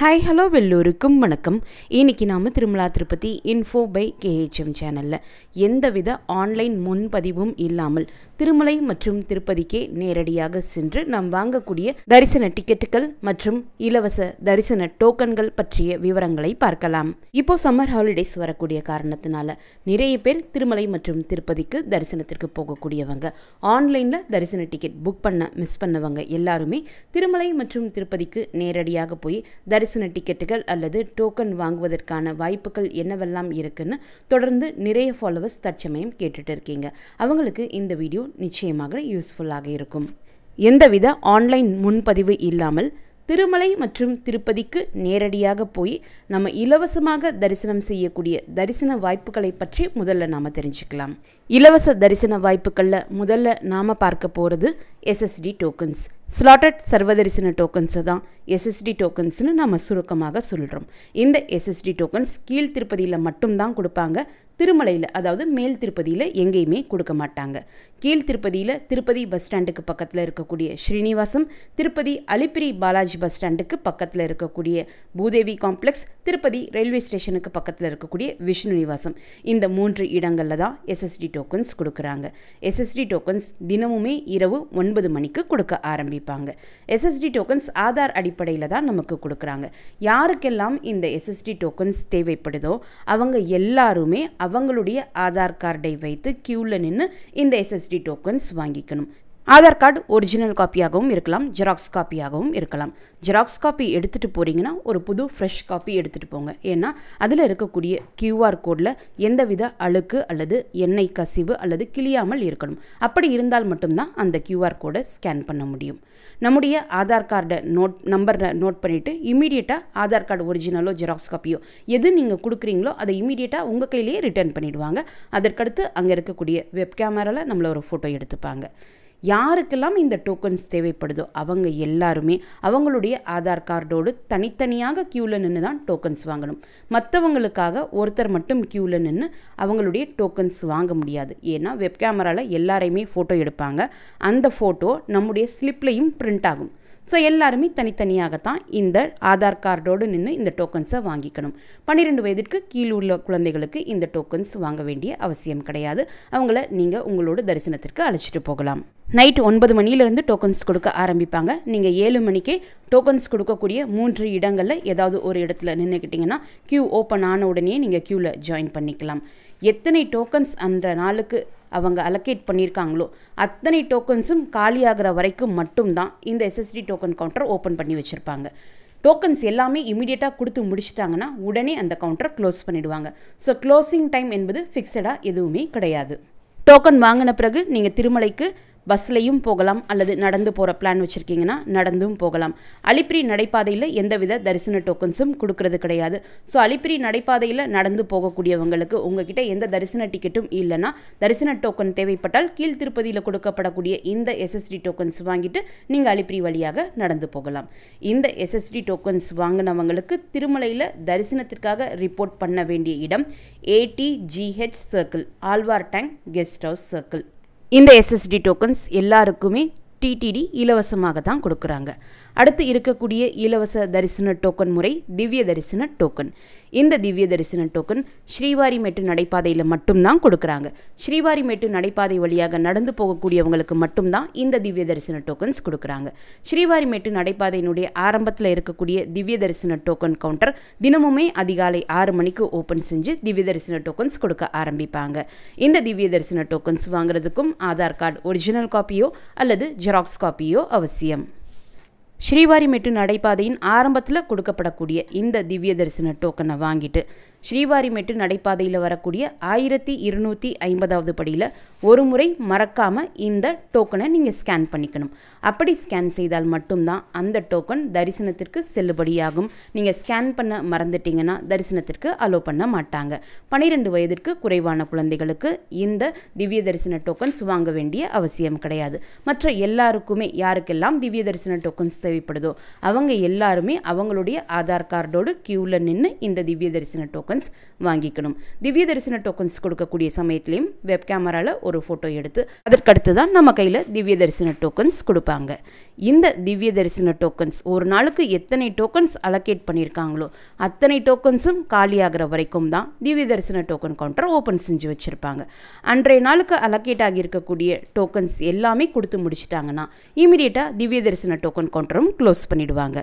Hi hello வெல்லூருக்கும் வணக்கம். இன்றைக்கி நாம் திருமலா திருப்பதி இன்ஃபோ பை கேஹெச்எம் சேனலில் எந்தவித ஆன்லைன் முன்பதிவும் இல்லாமல் திருமலை மற்றும் திருப்பதிக்கே நேரடியாக சென்று நாம் வாங்கக்கூடிய தரிசன டிக்கெட்டுகள் மற்றும் இலவச தரிசன டோக்கன்கள் பற்றிய விவரங்களை பார்க்கலாம். இப்போ சம்மர் ஹாலிடேஸ் வரக்கூடிய காரணத்தினால நிறைய பேர் திருமலை மற்றும் திருப்பதிக்கு தரிசனத்திற்கு போகக்கூடியவங்க, ஆன்லைனில் தரிசன டிக்கெட் புக் மிஸ் பண்ணவங்க எல்லாருமே திருமலை மற்றும் திருப்பதிக்கு நேரடியாக போய் தரிசன டிக்கெட்டுகள் அல்லது டோக்கன் வாங்குவதற்கான வாய்ப்புகள் என்னவெல்லாம் இருக்குன்னு தொடர்ந்து நிறைய ஃபாலோவர்ஸ் தற்சமயம் கேட்டுட்டு இருக்கீங்க. அவங்களுக்கு இந்த வீடியோ நிச்சயமாக யூஸ்ஃபுல்லாக இருக்கும். எந்தவித ஆன்லைன் முன்பதிவு இல்லாமல் திருமலை மற்றும் திருப்பதிக்கு நேரடியாக போய் நம்ம இலவசமாக தரிசனம் செய்யக்கூடிய தரிசன வாய்ப்புகளை பற்றி முதல்ல நாம் தெரிஞ்சுக்கலாம். இலவச தரிசன வாய்ப்புகளில் முதல்ல நாம் பார்க்க போகிறது எஸ்எஸ்டி டோக்கன்ஸ். ஸ்லாட்டட் சர்வதரிசன டோக்கன்ஸை தான் எஸ்எஸ்டி டோக்கன்ஸ்னு நம்ம சுருக்கமாக சொல்கிறோம். இந்த எஸ்எஸ்டி டோக்கன்ஸ் கீழ் திருப்பதியில் மட்டும்தான் கொடுப்பாங்க, திருமலையில் அதாவது மேல் திருப்பதியில் எங்கேயுமே கொடுக்க மாட்டாங்க. கீழ் திருப்பதியில் திருப்பதி பஸ் ஸ்டாண்டுக்கு பக்கத்தில் இருக்கக்கூடிய ஸ்ரீனிவாசம், திருப்பதி அலிப்பிரி பாலாஜி பஸ் ஸ்டாண்டுக்கு பக்கத்தில் இருக்கக்கூடிய பூதேவி காம்ப்ளெக்ஸ், திருப்பதி ரயில்வே ஸ்டேஷனுக்கு பக்கத்தில் இருக்கக்கூடிய விஷ்ணு நிவாசம், இந்த 3 இடங்களில் தான் எஸ்எஸ்டி டோக்கன்ஸ் கொடுக்குறாங்க. எஸ்எஸ்டி டோக்கன்ஸ் தினமுமே இரவு 9 மணிக்கு கொடுக்க ஆரம்பிப்பாங்க. எஸ்எஸ்டி டோக்கன்ஸ் ஆதார் அடிப்படையில் தான் நமக்கு கொடுக்குறாங்க. யாருக்கெல்லாம் இந்த எஸ்எஸ்டி டோக்கன்ஸ் தேவைப்படுதோ அவங்க எல்லாருமே அவங்களுடைய ஆதார் கார்டை வைத்து கியூவில் நின்று இந்த எஸ்எஸ்டி டோக்கன்ஸ் வாங்கிக்கணும். ஆதார் கார்டு ஒரிஜினல் காப்பியாகவும் இருக்கலாம், ஜெராக்ஸ் காப்பியாகவும் இருக்கலாம். ஜெராக்ஸ் காப்பி எடுத்துகிட்டு போகிறீங்கன்னா ஒரு புது ஃப்ரெஷ் காப்பி எடுத்துகிட்டு போங்க. ஏன்னா அதில் இருக்கக்கூடிய QR கோடில் எந்தவித அழுக்கு அல்லது எண்ணெய் கசிவு அல்லது கிளியாமல் இருக்கணும். அப்படி இருந்தால் மட்டும்தான் அந்த QR கோடை ஸ்கேன் பண்ண முடியும். நம்முடைய ஆதார் கார்டை நம்பரை நோட் பண்ணிவிட்டு இமீடியட்டாக ஆதார் கார்டு ஒரிஜினலோ ஜெராக்ஸ் காப்பியோ எது நீங்கள் கொடுக்குறீங்களோ அதை இமீடியட்டாக உங்கள் கையிலேயே ரிட்டர்ன் பண்ணிவிடுவாங்க. அதற்கடுத்து அங்கே இருக்கக்கூடிய வெப் கேமராவில் நம்மளை ஒரு ஃபோட்டோ எடுத்துப்பாங்க. யாருக்கெல்லாம் இந்த டோக்கன்ஸ் தேவைப்படுதோ அவங்க எல்லாருமே அவங்களுடைய ஆதார் கார்டோடு தனித்தனியாக கியூவில் நின்று தான் டோக்கன்ஸ் வாங்கணும். மற்றவங்களுக்காக ஒருத்தர் மட்டும் கியூவில் நின்று அவங்களுடைய டோக்கன்ஸ் வாங்க முடியாது. ஏன்னா வெப் கேமராவில் எல்லாரையுமே ஃபோட்டோ எடுப்பாங்க. அந்த ஃபோட்டோ நம்முடைய ஸ்லிப்லையும் பிரிண்ட் ஆகும். ஸோ எல்லாருமே தனித்தனியாகத்தான் இந்த ஆதார் கார்டோடு நின்று இந்த டோக்கன்ஸை வாங்கிக்கணும். 12 வயதிற்கு கீழ் உள்ள குழந்தைகளுக்கு இந்த டோக்கன்ஸ் வாங்க வேண்டிய அவசியம் கிடையாது. அவங்கள நீங்கள் உங்களோட தரிசனத்திற்கு அழைச்சிட்டு போகலாம். நைட் 9 மணியிலிருந்து டோக்கன்ஸ் கொடுக்க ஆரம்பிப்பாங்க. நீங்கள் 7 மணிக்கே டோக்கன்ஸ் கொடுக்கக்கூடிய 3 இடங்களில் ஏதாவது ஒரு இடத்துல நின்றுக்கிட்டிங்கன்னா கியூ ஓப்பன் ஆன உடனே நீங்கள் கியூவில் ஜாயின் பண்ணிக்கலாம். எத்தனை டோக்கன்ஸ் அந்த நாளுக்கு அவங்க அலோகேட் பண்ணியிருக்காங்களோ அத்தனை டோக்கன்ஸும் காலியாகிற வரைக்கும் மட்டும்தான் இந்த எஸ்எஸ்டி டோக்கன் கவுண்டர் ஓப்பன் பண்ணி வச்சுருப்பாங்க. டோக்கன்ஸ் எல்லாமே இமீடியட்டாக கொடுத்து முடிச்சிட்டாங்கன்னா உடனே அந்த கவுண்டரை க்ளோஸ் பண்ணிவிடுவாங்க. ஸோ க்ளோசிங் டைம் என்பது ஃபிக்ஸடாக எதுவுமே கிடையாது. டோக்கன் வாங்கின பிறகு நீங்கள் திருமலைக்கு பஸ்லையும் போகலாம் அல்லது நடந்து போகிற பிளான் வச்சுருக்கீங்கன்னா நடந்தும் போகலாம். அலிப்பிரி நடைபாதையில் எந்தவித தரிசன டோக்கன்ஸும் கொடுக்கறது கிடையாது. ஸோ அலிப்பிரி நடைபாதையில் நடந்து போகக்கூடியவங்களுக்கு உங்ககிட்ட எந்த தரிசன டிக்கெட்டும் இல்லைன்னா தரிசன டோக்கன் தேவைப்பட்டால் கீழ் திருப்பதியில் கொடுக்கப்படக்கூடிய இந்த எஸ்எஸ்டி டோக்கன்ஸ் வாங்கிட்டு நீங்கள் அலிப்பிரி வழியாக நடந்து போகலாம். இந்த எஸ்எஸ்டி டோக்கன்ஸ் வாங்கினவங்களுக்கு திருமலையில் தரிசனத்திற்காக ரிப்போர்ட் பண்ண வேண்டிய இடம் ATGH circle, Alwar tank guest house circle. இந்த எஸ்எஸ்டி டோக்கன்ஸ் எல்லாருக்குமே டிடிடி இலவசமாக தான் கொடுக்குறாங்க. அடுத்து இருக்கக்கூடிய இலவச தரிசன டோக்கன் முறை திவ்ய தரிசன டோக்கன். இந்த திவ்ய தரிசன டோக்கன் ஸ்ரீவாரிமேட்டு நடைபாதையில் மட்டும்தான் கொடுக்குறாங்க. ஸ்ரீவாரிமேட்டு நடைபாதை வழியாக நடந்து போகக்கூடியவங்களுக்கு மட்டும்தான் இந்த திவ்ய தரிசன டோக்கன்ஸ் கொடுக்குறாங்க. ஸ்ரீவாரிமேட்டு நடைபாதையினுடைய ஆரம்பத்தில் இருக்கக்கூடிய திவ்ய தரிசன டோக்கன் கவுண்டர் தினமுமே அதிகாலை 6 மணிக்கு ஓப்பன் செஞ்சு திவ்ய தரிசன டோக்கன்ஸ் கொடுக்க ஆரம்பிப்பாங்க. இந்த திவ்ய தரிசன டோக்கன்ஸ் வாங்குறதுக்கும் ஆதார் கார்டு ஒரிஜினல் காப்பியோ அல்லது ஜெராக்ஸ் காப்பியோ அவசியம். ஸ்ரீவாரிமேட்டு நடைபாதையின் ஆரம்பத்தில் கொடுக்கப்படக்கூடிய இந்த திவ்ய தரிசன டோக்கனை வாங்கிட்டு ஸ்ரீவாரிமேட்டு நடைபாதையில் வரக்கூடிய 1250வது படியில் ஒரு முறை மறக்காமல் இந்த டோக்கனை நீங்கள் ஸ்கேன் பண்ணிக்கணும். அப்படி ஸ்கேன் செய்தால் மட்டும்தான் அந்த டோக்கன் தரிசனத்திற்கு செல்லுபடியாகும். நீங்கள் ஸ்கேன் பண்ண மறந்துட்டிங்கன்னா தரிசனத்திற்கு அலோ பண்ண மாட்டாங்க. 12 வயதிற்கு குறைவான குழந்தைகளுக்கு இந்த திவ்ய தரிசன டோக்கன்ஸ் வாங்க வேண்டிய அவசியம் கிடையாது. மற்ற எல்லாருக்குமே யாருக்கெல்லாம் திவ்ய தரிசன டோக்கன்ஸ் தேவைப்படுதோ அவங்க எல்லாருமே அவங்களுடைய ஆதார் கார்டோடு கியூவில் நின்று இந்த திவ்ய தரிசன டோக்கன்ஸ் வாங்கிக்கணும். திவ்ய தரிசன டோக்கன்ஸ் கொடுக்கக்கூடிய சமயத்திலையும் வெப் கேமராவில் ஒரு ஃபோட்டோ எடுத்து அதற்கடுத்து தான் நம்ம கையில் திவ்ய தரிசன டோக்கன்ஸ் கொடுப்பாங்க. இந்த திவ்ய தரிசன டோக்கன்ஸ் ஒரு நாளுக்கு எத்தனை டோக்கன்ஸ் அலோகேட் பண்ணியிருக்காங்களோ அத்தனை டோக்கன்ஸும் காலியாகிற வரைக்கும் தான் திவ்ய தரிசன டோக்கன் கவுண்டர் ஓப்பன் செஞ்சு வச்சுருப்பாங்க. அன்றைய நாளுக்கு அலோகேட் ஆகியிருக்கக்கூடிய டோக்கன்ஸ் எல்லாமே கொடுத்து முடிச்சிட்டாங்கன்னா இமீடியட்டாக திவ்ய தரிசன டோக்கன் கவுண்டரும் க்ளோஸ் பண்ணிடுவாங்க.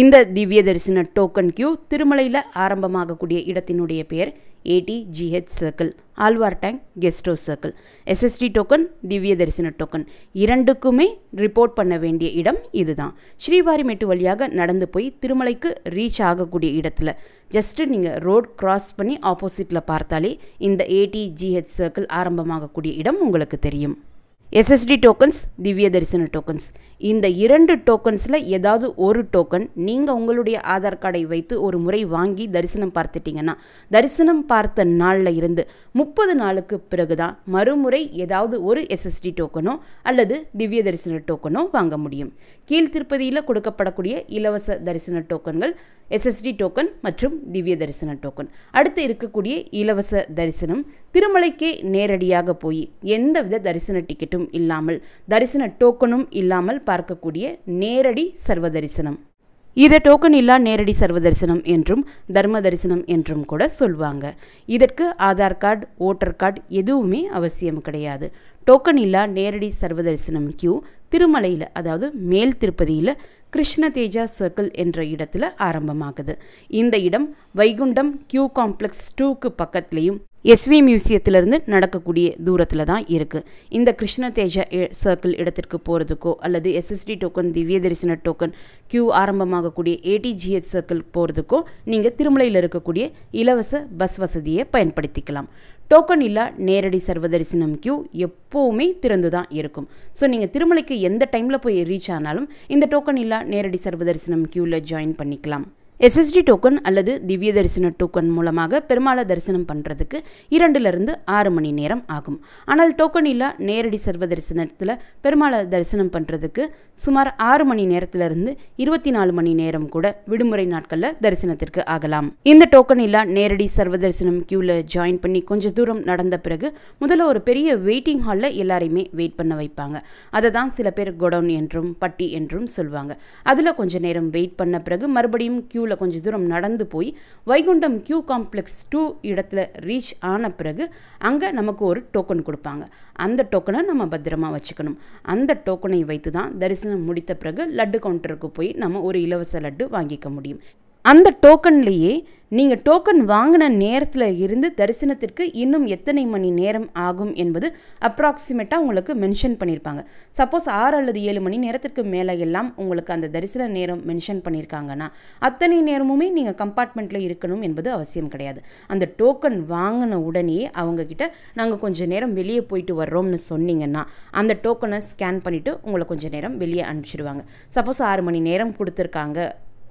இந்த திவ்ய தரிசன டோக்கன் கியூ திருமலையில் ஆரம்பமாகக்கூடிய இடத்தினுடைய பெயர் ATGH circle, Alwar tank guest house circle. SST token, திவ்ய தரிசன டோக்கன் இரண்டுக்குமே ரிப்போர்ட் பண்ண வேண்டிய இடம் இதுதான். ஸ்ரீவாரிமெட்டு வழியாக நடந்து போய் திருமலைக்கு ரீச் ஆகக்கூடிய இடத்துல ஜஸ்ட்டு நீங்கள் ரோட் கிராஸ் பண்ணி ஆப்போசிட்டில் பார்த்தாலே இந்த ATGH சர்க்கிள் ஆரம்பமாகக்கூடிய இடம் உங்களுக்கு தெரியும். SSD டோக்கன்ஸ், திவ்ய தரிசன டோக்கன்ஸ், இந்த இரண்டு டோக்கன்ஸில் ஏதாவது ஒரு டோக்கன் நீங்கள் உங்களுடைய ஆதார் கார்டை வைத்து ஒரு முறை வாங்கி தரிசனம் பார்த்துட்டிங்கன்னா தரிசனம் பார்த்த நாளில் இருந்து 30 நாளுக்கு பிறகு தான் மறுமுறை ஏதாவது ஒரு SSD டோக்கனோ அல்லது திவ்ய தரிசன டோக்கனோ வாங்க முடியும். கீழ்த்திருப்பதியில் கொடுக்கப்படக்கூடிய இலவச தரிசன டோக்கன்கள் SSD டோக்கன் மற்றும் திவ்ய தரிசன டோக்கன். அடுத்து இருக்கக்கூடிய இலவச தரிசனம் திருமலைக்கே நேரடியாக போய் எந்தவித தரிசன டிக்கெட்டும் இல்லாமல் தரிசன டோக்கனும் இல்லாமல் பார்க்கக்கூடிய நேரடி சர்வ தரிசனம். இதை டோக்கன் இல்லா நேரடி சர்வ தரிசனம் என்றும் தர்ம தரிசனம் என்றும் கூட சொல்வாங்க. இதற்கு ஆதார் கார்டு, ஓட்டர் கார்டு எதுவுமே அவசியம் கிடையாது. டோக்கன் இல்லா நேரடி சர்வ தரிசனம் கியூ திருமலையில், அதாவது மேல் திருப்பதியில் கிருஷ்ண தேஜா சர்க்கிள் என்ற இடத்துல ஆரம்பமாகுது. இந்த இடம் வைகுண்டம் கியூ காம்ப்ளெக்ஸ் 2க்கு பக்கத்துலேயும் SV மியூசியத்திலிருந்து நடக்கக்கூடிய தூரத்தில் தான் இருக்குது. இந்த கிருஷ்ண தேஜா சர்க்கிள் இடத்திற்கு போகிறதுக்கோ அல்லது SSD டோக்கன், திவ்ய தரிசன டோக்கன் கியூ ஆரம்பமாகக்கூடிய ATGH சர்க்கிள் போகிறதுக்கோ நீங்கள் திருமலையில் இருக்கக்கூடிய இலவச பஸ் வசதியை பயன்படுத்திக்கலாம். டோக்கன் இல்லா நேரடி சர்வ தரிசனம் கியூ எப்போவுமே திறந்து தான் இருக்கும். ஸோ நீங்கள் திருமலைக்கு எந்த டைமில் போய் ரீச் ஆனாலும் இந்த டோக்கன் இல்லா நேரடி சர்வ தரிசனம் கியூவில் ஜாயின் பண்ணிக்கலாம். SSD டோக்கன் அல்லது திவ்ய தரிசன டோக்கன் மூலமாக பெருமாளை தரிசனம் பண்ணுறதுக்கு 2லிருந்து 6 மணி நேரம் ஆகும். ஆனால் டோக்கன் இல்லா நேரடி சர்வ தரிசனத்தில் பெருமாளை தரிசனம் பண்ணுறதுக்கு சுமார் 6 மணி நேரத்திலிருந்து 24 மணி நேரம் கூட விடுமுறை நாட்களில் தரிசனத்திற்கு ஆகலாம். இந்த டோக்கன் இல்லா நேரடி சர்வ தரிசனம் கியூவில் ஜாயின் பண்ணி கொஞ்சம் தூரம் நடந்த பிறகு முதல்ல ஒரு பெரிய வெயிட்டிங் ஹாலில் எல்லாரையுமே வெயிட் பண்ண வைப்பாங்க. அதை தான் சில பேர் கொடவுன் என்றும் பட்டி என்றும் சொல்லுவாங்க. அதில் கொஞ்சம் நேரம் வெயிட் பண்ண பிறகு மறுபடியும் கியூவில் கொஞ்சம் தூரம் நடந்து போய் வைகுண்டம் கியூ காம்ப்ளெக்ஸ் 2 இடத்துல ரீச் ஆன பிறகு அங்கே நமக்கு ஒரு டோக்கன் கொடுப்பாங்க. அந்த டோக்கனை நம்ம பத்திரமா வச்சுக்கணும். அந்த டோக்கனை வைத்து தான் தரிசனம் முடித்த பிறகு லட்டு கவுண்டருக்கு போய் நம்ம ஒரு இலவச லட்டு வாங்கிக்க முடியும். அந்த டோக்கன்லேயே நீங்கள் டோக்கன் வாங்கின நேரத்தில் இருந்து தரிசனத்திற்கு இன்னும் எத்தனை மணி நேரம் ஆகும் என்பது அப்ராக்சிமேட்டாக உங்களுக்கு மென்ஷன் பண்ணியிருப்பாங்க. சப்போஸ் 6 அல்லது 7 மணி நேரத்திற்கு மேலே எல்லாம் உங்களுக்கு அந்த தரிசன நேரம் மென்ஷன் பண்ணியிருக்காங்கன்னா அத்தனை நேரமுமே நீங்கள் கம்பார்ட்மெண்ட்டில் இருக்கணும் என்பது அவசியம் கிடையாது. அந்த டோக்கன் வாங்கின உடனேயே அவங்கக்கிட்ட நாங்கள் கொஞ்சம் நேரம் வெளியே போயிட்டு வர்றோம்னு சொன்னீங்கன்னா அந்த டோக்கனை ஸ்கேன் பண்ணிவிட்டு உங்களை கொஞ்சம் நேரம் வெளியே அனுப்பிச்சிடுவாங்க. சப்போஸ் 6 மணி நேரம் கொடுத்துருக்காங்க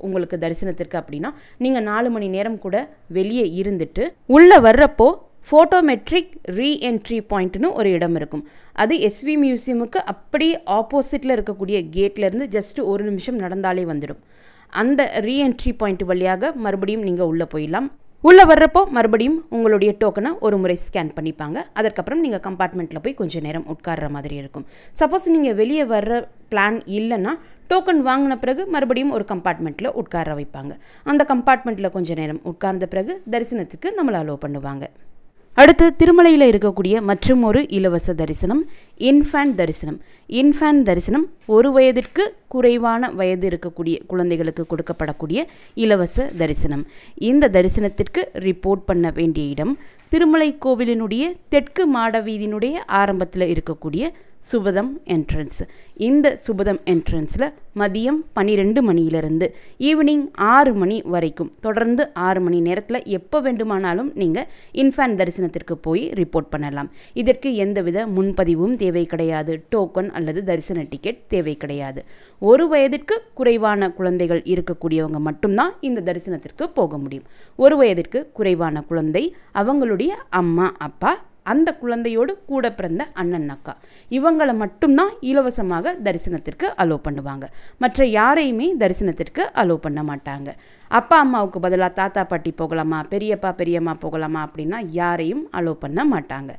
உங்களுக்கு தரிசனத்திற்கு அப்படின்னா நீங்கள் 4 மணி நேரம் கூட வெளியே இருந்துட்டு உள்ளே வர்றப்போ ஃபோட்டோமெட்ரிக் ரீஎன்ட்ரி பாயிண்ட்னு ஒரு இடம் இருக்கும். அது SV மியூசியமுக்கு அப்படியே ஆப்போசிட்டில் இருக்கக்கூடிய கேட்லேருந்து ஜஸ்ட் 1 நிமிஷம் நடந்தாலே வந்துடும். அந்த ரீஎன்ட்ரி பாயிண்ட் வழியாக மறுபடியும் நீங்கள் உள்ளே போயிடலாம். உள்ளே வர்றப்போ மறுபடியும் உங்களுடைய டோக்கனை ஒரு முறை ஸ்கேன் பண்ணிப்பாங்க. அதற்கப்புறம் நீங்கள் கம்பார்ட்மெண்ட்டில் போய் கொஞ்சம் நேரம் உட்கார்ற மாதிரி இருக்கும். சப்போஸ் நீங்கள் வெளியே வர்ற பிளான் இல்லைன்னா டோக்கன் வாங்கின பிறகு மறுபடியும் ஒரு கம்பார்ட்மெண்ட்டில் உட்கார வைப்பாங்க. அந்த கம்பார்ட்மெண்ட்டில் கொஞ்சம் நேரம் உட்கார்ந்த பிறகு தரிசனத்துக்கு நம்மளை அலோவ் பண்ணுவாங்க. அடுத்து திருமலையில் இருக்கக்கூடிய மற்றும் ஒரு இலவச தரிசனம் இன்ஃபேண்ட் தரிசனம். இன்ஃபேண்ட் தரிசனம் 1 வயதிற்கு குறைவான வயது இருக்கக்கூடிய குழந்தைகளுக்கு கொடுக்கப்படக்கூடிய இலவச தரிசனம். இந்த தரிசனத்திற்கு ரிப்போர்ட் பண்ண வேண்டிய இடம் திருமலை கோவிலினுடைய தெற்கு மாட வீதியினுடைய ஆரம்பத்தில் இருக்கக்கூடிய சுபதம் என்ட்ரன்ஸ். இந்த சுபதம் என்ட்ரன்ஸில் மதியம் 12 மணியிலிருந்து ஈவினிங் 6 மணி வரைக்கும் தொடர்ந்து 6 மணி நேரத்தில் எப்போ வேண்டுமானாலும் நீங்கள் இன்ஃபேண்ட் தரிசனத்திற்கு போய் ரிப்போர்ட் பண்ணலாம். இதற்கு எந்தவித முன்பதிவும் தேவை கிடையாது. டோக்கன் அல்லது தரிசன டிக்கெட் தேவை கிடையாது. 1 வயதிற்கு குறைவான குழந்தைகள் இருக்கக்கூடியவங்க மட்டும்தான் இந்த தரிசனத்திற்கு போக முடியும். 1 வயதிற்கு குறைவான குழந்தை, அவங்களுடைய அம்மா அப்பா அந்த குழந்தையோடு கூட பிறந்த அண்ணன் அக்கா இவங்களை மட்டும்தான் இலவசமாக தரிசனத்திற்கு அலோ பண்ணுவாங்க. மற்ற யாரையுமே தரிசனத்திற்கு அலோ பண்ண மாட்டாங்க. அப்பா அம்மாவுக்கு பதிலாக தாத்தா பாட்டி போகலாமா, பெரியப்பா பெரியம்மா போகலாமா அப்படின்னா யாரையும் அலோ பண்ண மாட்டாங்க.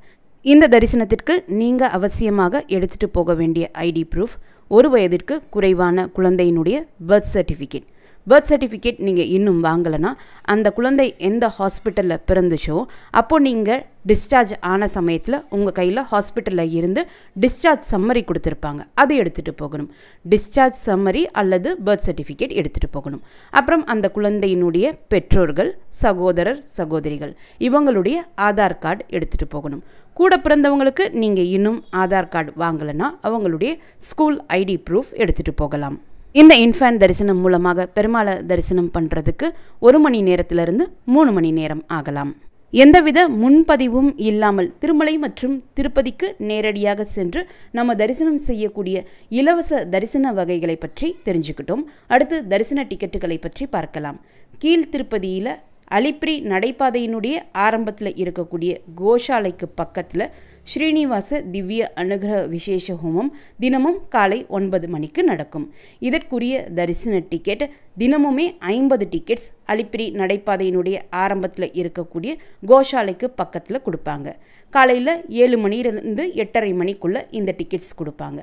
இந்த தரிசனத்திற்கு நீங்கள் அவசியமாக எடுத்துகிட்டு போக வேண்டிய ஐடி ப்ரூஃப் 1 வயதிற்கு குறைவான குழந்தையினுடைய பர்த் சர்டிஃபிகேட். பர்த் சர்டிஃபிகேட் நீங்கள் இன்னும் வாங்கலைன்னா அந்த குழந்தை எந்த ஹாஸ்பிட்டலில் பிறந்துச்சோ அப்போது நீங்கள் டிஸ்சார்ஜ் ஆன சமயத்தில் உங்கள் கையில் ஹாஸ்பிட்டலில் இருந்து டிஸ்சார்ஜ் சம்மரி கொடுத்துருப்பாங்க, அதை எடுத்துகிட்டு போகணும். டிஸ்சார்ஜ் சம்மரி அல்லது பர்த் சர்டிஃபிகேட் எடுத்துகிட்டு போகணும். அப்புறம் அந்த குழந்தையினுடைய பெற்றோர்கள், சகோதரர் சகோதரிகள் இவங்களுடைய ஆதார் கார்டு எடுத்துகிட்டு போகணும். கூட பிறந்தவங்களுக்கு நீங்கள் இன்னும் ஆதார் கார்டு வாங்கலைன்னா அவங்களுடைய ஸ்கூல் ஐடி ப்ரூஃப் எடுத்துகிட்டு போகலாம். இந்த இன்ஃபேன்ட் தரிசனம் மூலமாக பெருமாளை தரிசனம் பண்ணுறதுக்கு 1 மணி நேரத்திலிருந்து 3 மணி நேரம் ஆகலாம். எந்தவித முன்பதிவும் இல்லாமல் திருமலை மற்றும் திருப்பதிக்கு நேரடியாக சென்று நம்ம தரிசனம் செய்யக்கூடிய இலவச தரிசன வகைகளை பற்றி தெரிஞ்சுக்கிட்டோம். அடுத்து தரிசன டிக்கெட்டுகளை பற்றி பார்க்கலாம். கீழ் திருப்பதியில் அலிப்பிரி நடைபாதையினுடைய ஆரம்பத்தில் இருக்கக்கூடிய கோஷாலைக்கு பக்கத்தில் ஸ்ரீனிவாச திவ்ய அனுகிரக விசேஷ ஹோமம் தினமும் காலை 9 மணிக்கு நடக்கும். இதற்குரிய தரிசன டிக்கெட் தினமுமே 50 டிக்கெட்ஸ் அலிப்பிரி நடைபாதையினுடைய ஆரம்பத்தில் இருக்கக்கூடிய கோஷாலைக்கு பக்கத்தில் கொடுப்பாங்க. காலையில் 7 மணியிலிருந்து 8:30 மணிக்குள்ளே இந்த டிக்கெட்ஸ் கொடுப்பாங்க.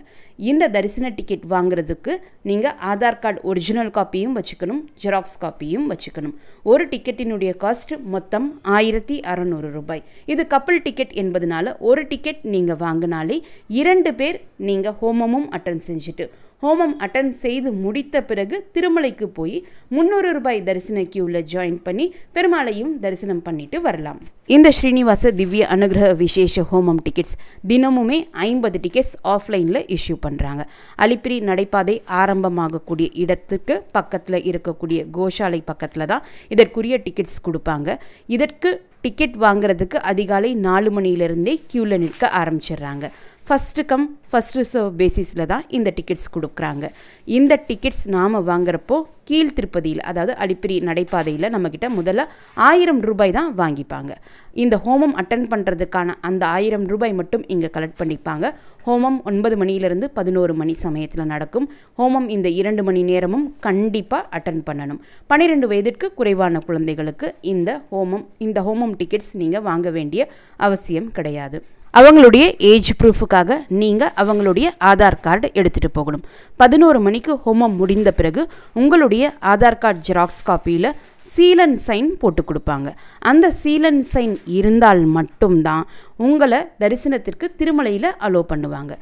இந்த தரிசன டிக்கெட் வாங்குறதுக்கு நீங்கள் ஆதார் கார்டு ஒரிஜினல் காப்பியும் வச்சுக்கணும், ஜெராக்ஸ் காப்பியும் வச்சுக்கணும். ஒரு டிக்கெட்டினுடைய காஸ்ட் மொத்தம் 1600 ரூபாய். இது கப்பல் டிக்கெட் என்பதனால ஒரு டிக்கெட் நீங்கள் வாங்கினாலே 2 பேர் நீங்கள் ஹோமமும் அட்டன் செஞ்சுட்டு ஹோமம் அட்டன் செய்து முடித்த பிறகு திருமலைக்கு போய் 300 ரூபாய் தரிசன கியூவில் ஜாயின் பண்ணி பெருமாளையும் தரிசனம் பண்ணிட்டு வரலாம். இந்த ஸ்ரீனிவாச திவ்ய அனுகிரக விசேஷ ஹோமம் டிக்கெட்ஸ் தினமுமே 50 டிக்கெட்ஸ் ஆஃப்லைனில் இஷ்யூ பண்ணுறாங்க. அலிப்பிரி நடைபாதை ஆரம்பமாகக்கூடிய இடத்துக்கு பக்கத்தில் இருக்கக்கூடிய கோஷாலை பக்கத்தில் தான் இதற்குரிய டிக்கெட்ஸ் கொடுப்பாங்க. இதற்கு டிக்கெட் வாங்குறதுக்கு அதிகாலை 4 மணியிலிருந்தே க்யூவில் நிற்க ஆரம்பிச்சிடுறாங்க. ஃபஸ்ட்டு கம் ஃபஸ்ட்டு சர்வ் பேசிஸில் தான் இந்த டிக்கெட்ஸ் கொடுக்குறாங்க. இந்த டிக்கெட்ஸ் நாம் வாங்குறப்போ கீழ் திருப்பதியில் அதாவது அலிப்பிரி நடைபாதையில் நம்மக்கிட்ட முதல்ல 1000 ரூபாய் தான் வாங்கிப்பாங்க. இந்த ஹோமம் அட்டன் பண்ணுறதுக்கான அந்த 1000 ரூபாய் மட்டும் இங்கே கலெக்ட் பண்ணிப்பாங்க. ஹோமம் 9 மணியிலிருந்து 11 மணி சமயத்தில் நடக்கும். ஹோமம் இந்த 2 மணி நேரமும் கண்டிப்பாக அட்டன் பண்ணணும். 12 வயதிற்கு குறைவான குழந்தைகளுக்கு இந்த ஹோமம் டிக்கெட்ஸ் நீங்கள் வாங்க வேண்டிய அவசியம் கிடையாது. அவங்களுடைய ஏஜ் ப்ரூஃபுக்காக நீங்கள் அவங்களுடைய ஆதார் கார்டு எடுத்துகிட்டு போகணும். 11 மணிக்கு ஹோமம் முடிந்த பிறகு உங்களுடைய ஆதார் கார்டு ஜெராக்ஸ் காப்பியில் சீல் அண்ட் சைன் போட்டு கொடுப்பாங்க. அந்த சீல் அண்ட் சைன் இருந்தால் மட்டும்தான் உங்களை தரிசனத்திற்கு திருமலையில் அலோ பண்ணுவாங்க.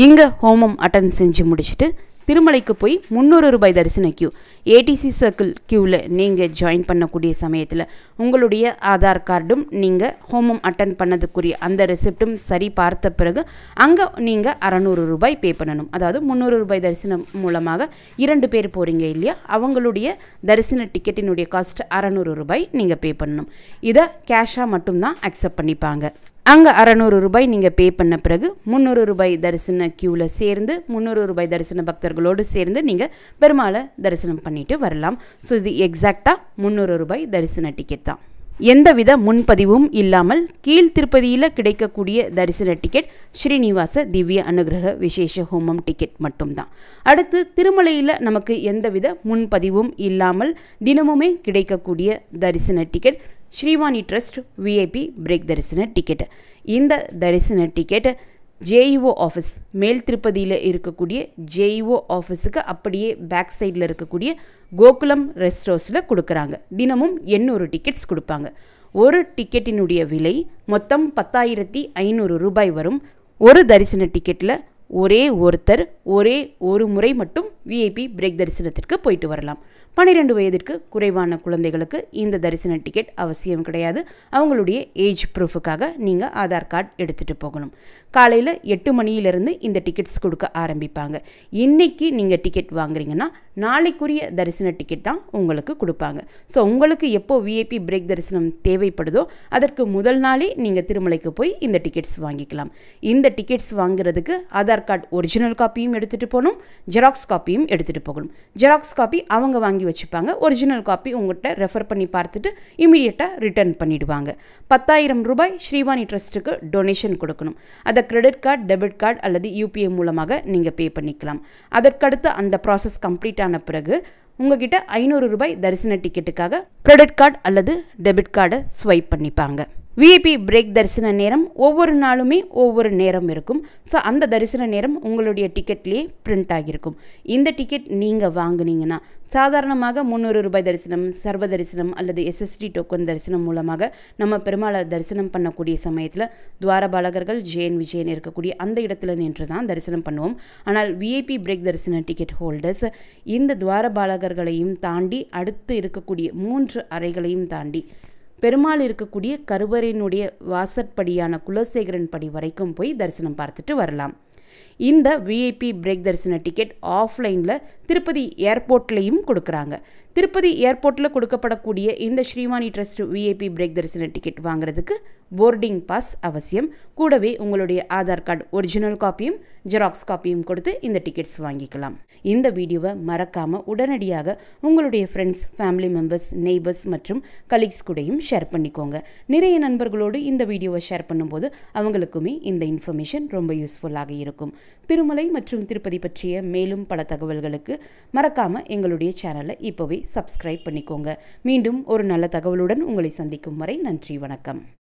இங்கே ஹோமம் அட்டன் செஞ்சு முடிச்சுட்டு திருமலைக்கு போய் 300 ரூபாய் தரிசன கியூ ஏடிசி சர்க்கிள் கியூவில் நீங்கள் ஜாயின் பண்ணக்கூடிய சமயத்தில் உங்களுடைய ஆதார் கார்டும் நீங்கள் ஹோமம் அட்டன் பண்ணதுக்குரிய அந்த ரெசிப்டும் சரி பார்த்த பிறகு அங்கே நீங்கள் 600 ரூபாய் பே பண்ணணும். அதாவது 300 ரூபாய் தரிசனம் மூலமாக 2 பேர் போகிறீங்க இல்லையா, அவங்களுடைய தரிசன டிக்கெட்டினுடைய காஸ்ட் 600 ரூபாய் நீங்கள் பே பண்ணணும். இதை கேஷாக மட்டும்தான் அக்செப்ட் பண்ணிப்பாங்க. அங்கே 600 ரூபாய் நீங்கள் பே பண்ண பிறகு 300 ரூபாய் தரிசன கியூவில் சேர்ந்து 300 ரூபாய் தரிசன பக்தர்களோடு சேர்ந்து நீங்கள் பெருமாளை தரிசனம் பண்ணிட்டு வரலாம். ஸோ இது எக்ஸாக்டாக 300 ரூபாய் தரிசன டிக்கெட் தான். எந்தவித முன்பதிவும் இல்லாமல் கீழ் திருப்பதியில் கிடைக்கக்கூடிய தரிசன டிக்கெட் ஸ்ரீனிவாச திவ்ய அனுகிரக விசேஷ ஹோமம் டிக்கெட் மட்டும்தான். அடுத்து திருமலையில் நமக்கு எந்தவித முன்பதிவும் இல்லாமல் தினமுமே கிடைக்கக்கூடிய தரிசன ticket Srivani trust VIP break தரிசன டிக்கெட். இந்த தரிசன டிக்கெட் ஜேஇஓ ஆஃபீஸ் மேல் திருப்பதியில் இருக்கக்கூடிய ஜேஇஓ ஆஃபீஸுக்கு அப்படியே பேக் சைடில் இருக்கக்கூடிய கோகுலம் ரெஸ்ட் ஹவுஸில் கொடுக்குறாங்க. தினமும் 800 டிக்கெட்ஸ் கொடுப்பாங்க. ஒரு டிக்கெட்டினுடைய விலை மொத்தம் 10,500 ரூபாய் வரும். ஒரு தரிசன டிக்கெட்டில் ஒரே ஒருத்தர் ஒரு முறை மட்டும் விஐபி பிரேக் தரிசனத்திற்கு போயிட்டு வரலாம். 12 வயதிற்கு குறைவான குழந்தைகளுக்கு இந்த தரிசன டிக்கெட் அவசியம் கிடையாது. அவங்களுடைய ஏஜ் ப்ரூஃபுக்காக நீங்கள் ஆதார் கார்டு எடுத்துகிட்டு போகணும். காலையில் 8 மணியிலிருந்து இந்த டிக்கெட்ஸ் கொடுக்க ஆரம்பிப்பாங்க. இன்றைக்கி நீங்கள் டிக்கெட் வாங்குறீங்கன்னா நாளைக்குரிய தரிசன டிக்கெட் தான் உங்களுக்கு கொடுப்பாங்க. ஸோ உங்களுக்கு எப்போ விஐபி பிரேக் தரிசனம் தேவைப்படுதோ அதற்கு முதல் நாளே நீங்கள் திருமலைக்கு போய் இந்த டிக்கெட்ஸ் வாங்கிக்கலாம். இந்த டிக்கெட்ஸ் வாங்குறதுக்கு ஆதார் கார்டு ஒரிஜினல் காப்பியும் எடுத்துகிட்டு போகணும், ஜெராக்ஸ் காப்பியும் எடுத்துகிட்டு போகணும். ஜெராக்ஸ் காப்பி அவங்க வாங்கி வாங்கி வச்சுப்பாங்க. ஒரிஜினல் காப்பி உங்கள்கிட்ட ரெஃபர் பண்ணி பார்த்துட்டு இமீடியட்டாக ரிட்டர்ன் பண்ணிவிடுவாங்க. 10,000 ரூபாய் ஸ்ரீவாணி ட்ரஸ்ட்டுக்கு டொனேஷன் கொடுக்கணும். அதை கிரெடிட் கார்டு, டெபிட் கார்டு அல்லது யூபிஐ மூலமாக நீங்கள் பே பண்ணிக்கலாம். அதற்கடுத்து அந்த ப்ராசஸ் கம்ப்ளீட் ஆன பிறகு உங்ககிட்ட 500 ரூபாய் தரிசன டிக்கெட்டுக்காக கிரெடிட் கார்டு அல்லது டெபிட் கார்டை ஸ்வைப் பண்ணிப்பாங்க. விஐபி பிரேக் தரிசன நேரம் ஒவ்வொரு நாளுமே ஒவ்வொரு நேரம் இருக்கும். ஸோ அந்த தரிசன நேரம் உங்களுடைய டிக்கெட்லேயே பிரிண்ட் ஆகியிருக்கும். இந்த டிக்கெட் நீங்கள் வாங்குனீங்கன்னா சாதாரணமாக 300 ரூபாய் தரிசனம், சர்வ தரிசனம் அல்லது எஸ்எஸ்டி டோக்கன் தரிசனம் மூலமாக நம்ம பெருமாளை தரிசனம் பண்ணக்கூடிய சமயத்தில் துவாரபாலகர்கள் ஜெயன் விஜயன் இருக்கக்கூடிய அந்த இடத்துல நின்று தான் தரிசனம் பண்ணுவோம். ஆனால் விஐபி பிரேக் தரிசன டிக்கெட் ஹோல்டர்ஸ் இந்த துவாரபாலகர்களையும் தாண்டி அடுத்து இருக்கக்கூடிய 3 அறைகளையும் தாண்டி பெருமாள் இருக்கக்கூடிய கருவறையினுடைய வாசற்படியான குலசேகரன் படி வரைக்கும் போய் தரிசனம் பார்த்துட்டு வரலாம். இந்த விஐபி பிரேக் தரிசன டிக்கெட் ஆஃப்லைனில் திருப்பதி ஏர்போர்ட்லேயும் கொடுக்குறாங்க. திருப்பதி ஏர்போர்ட்டில் கொடுக்கப்படக்கூடிய இந்த ஸ்ரீவாணி ட்ரஸ்ட் விஐபி பிரேக் தரிசன டிக்கெட் வாங்குறதுக்கு போர்டிங் பாஸ் அவசியம். கூடவே உங்களுடைய ஆதார் கார்டு ஒரிஜினல் காப்பியும் ஜெராக்ஸ் காப்பியும் கொடுத்து இந்த டிக்கெட்ஸ் வாங்கிக்கலாம். இந்த வீடியோவை மறக்காமல் உடனடியாக உங்களுடைய ஃப்ரெண்ட்ஸ், ஃபேமிலி மெம்பர்ஸ், நெய்பர்ஸ் மற்றும் கலீக்ஸ் கூடயும் ஷேர் பண்ணிக்கோங்க. நிறைய நண்பர்களோடு இந்த வீடியோவை ஷேர் பண்ணும்போது அவங்களுக்குமே இந்த இன்ஃபர்மேஷன் ரொம்ப யூஸ்ஃபுல்லாக இருக்கும். திருமலை மற்றும் திருப்பதி பற்றிய மேலும் பல தகவல்களுக்கு மறக்காமல் எங்களுடைய சேனலை இப்போவே சப்ஸ்கிரைப் பண்ணிக்கோங்க. மீண்டும் ஒரு நல்ல தகவலுடன் உங்களை சந்திக்கும் வரை நன்றி, வணக்கம்.